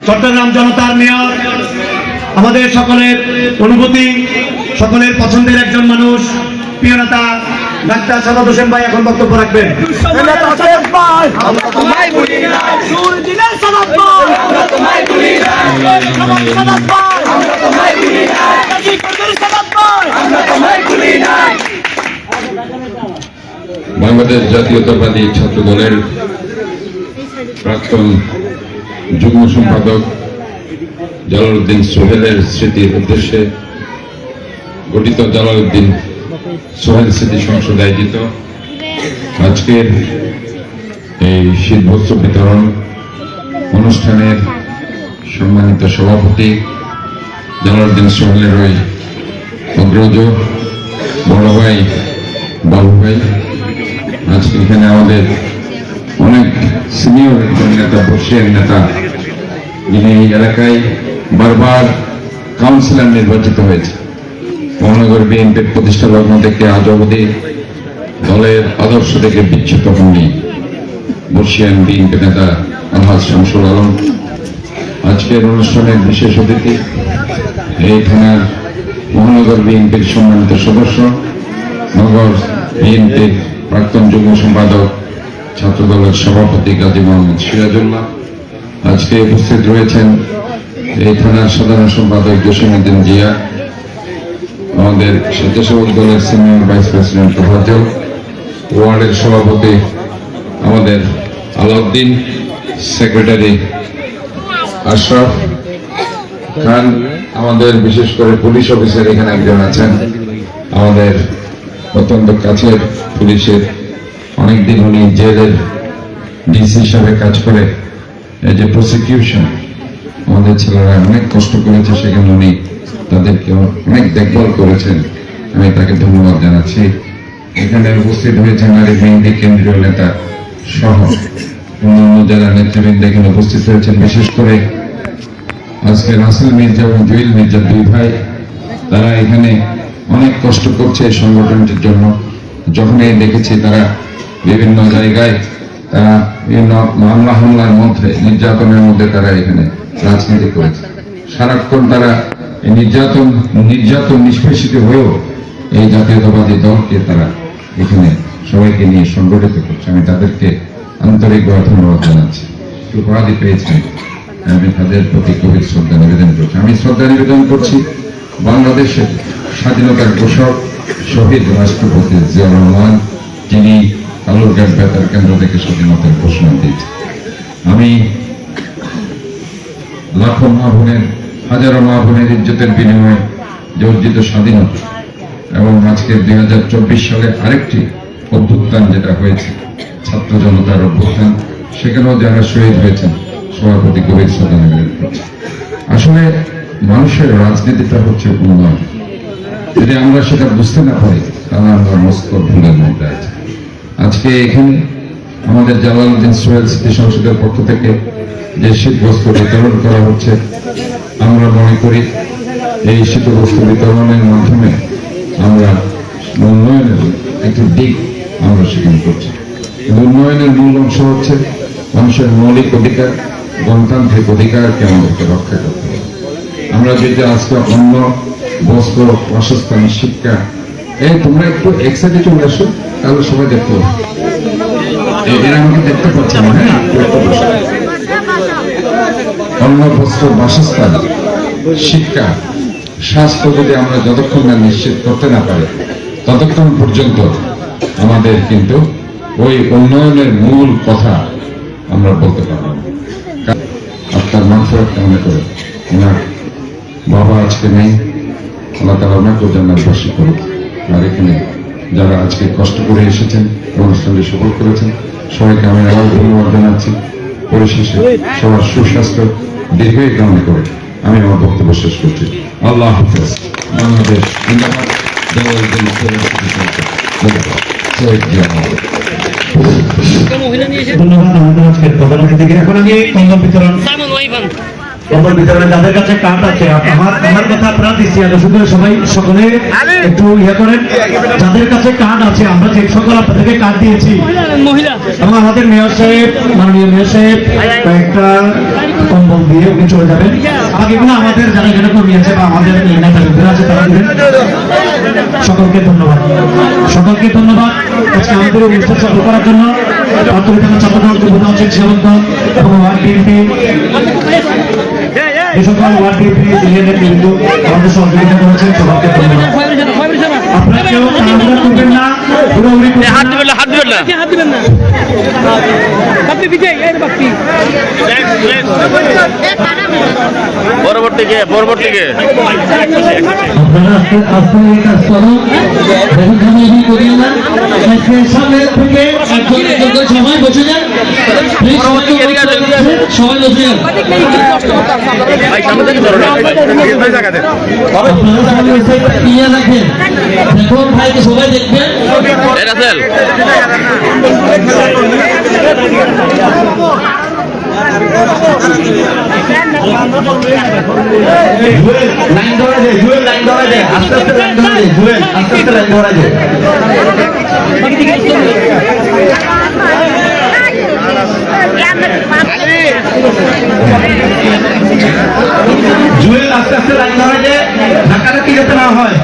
চট্টগ্রাম জনতার মেয়র, আমাদের সকলের অনুভূতি, সকলের পছন্দের একজন মানুষ, প্রিয় নেতা ডাক্তার সাদাত হোসেন ভাই এখন বক্তব্য রাখবেন। বাংলাদেশ জাতীয়তাবাদী ছাত্র দলের প্রাক্তন যুগ্ম সম্পাদক জালালউদ্দিন সোহেলের স্মৃতির উদ্দেশ্যে গঠিত জালালউদ্দিন সোহেল স্মৃতি সংসদ আয়োজিত আজকের এই শীতবস্ত্র বিতরণ অনুষ্ঠানের সম্মানিত সভাপতি জালালউদ্দিন সোহেলের ওই অগ্রজ বড় ভাই বাবু ভাই, আজকে এখানে আমাদের অনেক সিনিয়র নেতা, বর্ষিয়ান নেতা, যিনি এই এলাকায় বারবার কাউন্সিলর নির্বাচিত হয়েছে, মহানগর বিএনপির প্রতিষ্ঠা লগ্ন থেকে আজ অবধি দলের আদর্শ থেকে বিচ্যুত হননি বর্ষিয়ান বিএনপি নেতা আলহাজ শামসুল আলম। আজকের অনুষ্ঠানের বিশেষ অতিথি এই থানার মহানগর বিএনপির সম্মানিত সদস্য, নগর বিএনপির প্রাক্তন যুগ্ম সম্পাদক, ছাত্র দলের সভাপতি গাজী মোহাম্মদ সিরাজুল্লাহ। আজকে উপস্থিত রয়েছেন এই থানার সাধারণ সম্পাদক জসিমউদ্দিন জিয়া, আমাদের স্বেচ্ছাসেবক দলের সিনিয়র ভাইস প্রেসিডেন্ট তোফাজ্জল, ওয়ার্ডের সভাপতি আমাদের আলাউদ্দিন, সেক্রেটারি আশরাফ খান, আমাদের বিশেষ করে পুলিশ অফিসার এখানে একজন আছেন, আমাদের অত্যন্ত কাছের পুলিশের, অনেকদিন উনি জেলের ডিসি হিসাবে কাজ করে এই যে প্রসিকিউশন, আমাদের ছেলেরা অনেক কষ্ট করেছে, সেখানে উনি তাদেরকে অনেক দেখভাল করেছেন, আমি তাকে ধন্যবাদ জানাচ্ছি। এখানে উপস্থিত হয়েছেন নারী বিএনপি কেন্দ্রীয় নেতা সহ অন্যান্য যারা নেতৃবৃন্দ এখানে উপস্থিত হয়েছেন, বিশেষ করে আজকে রাসেল মির্জা এবং জুয়েল মির্জা দুই ভাই, তারা এখানে অনেক কষ্ট করছে এই সংগঠনটির জন্য। যখনই দেখেছি তারা বিভিন্ন জায়গায় তারা বিভিন্ন মামলা হামলার মধ্যে, নির্যাতনের মধ্যে তারা এখানে রাজনীতি করেছে, সারাক্ষণ তারা এই নির্যাতন নিষ্পেষিত হয়েও এই জাতীয়তাবাদী দলকে তারা এখানে সবাইকে নিয়ে সংগঠিত করছে। আমি তাদেরকে আন্তরিকভাবে ধন্যবাদ জানাচ্ছি। উপাধি পেয়েছেন, আমি তাদের প্রতি গভীর শ্রদ্ধা নিবেদন করছি। আমি শ্রদ্ধা নিবেদন করছি বাংলাদেশের স্বাধীনতার ঘোষক শহীদ রাষ্ট্রপতি জিয়াউর রহমান, যিনি কালুরঘাট বেতার কেন্দ্র থেকে স্বাধীনতার ঘোষণা দিয়েছেন। আমি লাখো মা বোনের, হাজারো মা বোনের ইজ্জতের বিনিময়ে যে অর্জিত স্বাধীনতা এবং আজকের 2024 সালে আরেকটি অভ্যুত্থান যেটা হয়েছে, ছাত্র জনতার অভ্যুত্থান, সেখানেও যারা শহীদ হয়েছেন সবার প্রতি গভীর শ্রদ্ধা নিবেদন করছি। আসলে মানুষের রাজনীতিটা হচ্ছে উন্নয়ন। যদি আমরা সেটা বুঝতে না পারি তাহলে আমরা মস্ত ভুলের মধ্যে আছি। আজকে এখানে আমাদের জালালউদ্দিন সোহেল স্মৃতি সংসদের পক্ষ থেকে যে শীতবস্ত্র বিতরণ করা হচ্ছে, আমরা মনে করি এই শীতবস্ত্র বিতরণের মাধ্যমে আমরা উন্নয়নের একটি দিক আমরা সেখানে করছি। উন্নয়নের মূল অংশ হচ্ছে মানুষের মৌলিক অধিকার, গণতান্ত্রিক অধিকারকে আমাদেরকে রক্ষা করতে হবে। আমরা যদি আজকে অন্য বস্ত্র, বাসস্থান, শিক্ষা, এই তোমরা একটু এক্সাইটে চলে আসো, তাহলে সবাই দেখতে হবে। এরা আমাকে দেখতে পাচ্ছে না, হ্যাঁ, অন্য বস্ত্র, বাসস্থান, শিক্ষা, স্বাস্থ্য যদি আমরা যতক্ষণ না নিশ্চিত করতে না পারি ততক্ষণ পর্যন্ত আমাদের কিন্তু ওই উন্নয়নের মূল কথা আমরা বলতে পারবো না। আপনার মাগফিরাত কামনা করে, ওনার বাবা আজকে নেই, আল্লাহ তাআলা ওনাকে জান্নাতবাসী করুক। আর এখানে যারা আজকে কষ্ট করে এসেছেন, অনুষ্ঠানটি সফল করেছেন, সবাইকে আমি আবার ধন্যবাদ জানাচ্ছি। পরিশেষে সবার সুস্বাস্থ্য দীর্ঘায়ু কামনা করে আমি আমার বক্তব্য শেষ করছি। আল্লাহ হাফেজ। বাংলাদেশ জিন্দাবাদ। জালালউদ্দিন সোহেল স্মৃতি সংসদ জিন্দাবাদ। ধন্যবাদ আমাদের আজকের প্রধান অতিথিকে। এখন আমি কন্দল বিতরণ কম্বল বিতরণে যাদের কাছে কার্ড আছে, আমার কথা আপনারা দিচ্ছি, শুধু সবাই সকলে একটু ইয়ে করেন, যাদের কাছে কার্ড আছে, আমরা যে সকল আপনাদেরকে কার্ড দিয়েছি এবং আমাদের মেয়র সাহেব, মাননীয় মেয়র সাহেব কয়েকটা কম্বল দিয়ে উনি চলে যাবেন। বাকিগুলো আমাদের যারা এখানে কর্মী আছে বা আমাদের নেতাকর্মীরা আছে তারা দিবেন। সকলকে ধন্যবাদ, সকলকে ধন্যবাদ আজকে আমাদের অনুষ্ঠান সফল করার জন্য। ছাত্রদল যুবদল সেবক দল এবং ওয়ার্ড বিএনপি, এই সকল ওয়ার্ড বিএনপি ইউনিয়নের বিন্দু আমাদের সহযোগিতা করেছেন, সবাইকে ধন্যবাদ। আপনারা কেউ তাড়াহুড়া করবেন না, হুড়োহুড়ি করবেন না। হাত দিবেন না আপনি বিজয় পরবর্তী কে আপনারা আস্তে আস্তে এই কাজ করুন, রেডি করিয়ে না। সামনে থেকে একজন একজন করে সবাই বসে যান, সবাই বসে যান। আপনারা সবাই এসে ইয়ে রাখেন, দেখুন ভাইকে সবাই দেখবেন। লাইন ধরা যায়, জুয়েল লাইন ধরা যায়, আস্তে আস্তে লাইন ধরা যায়, জুয়েল আস্তে আস্তে লাইন ধরা যায়। জুয়েল আস্তে আস্তে লাইন ধরা যায়, ধাক্কাধাক্কি যাতে না হয়।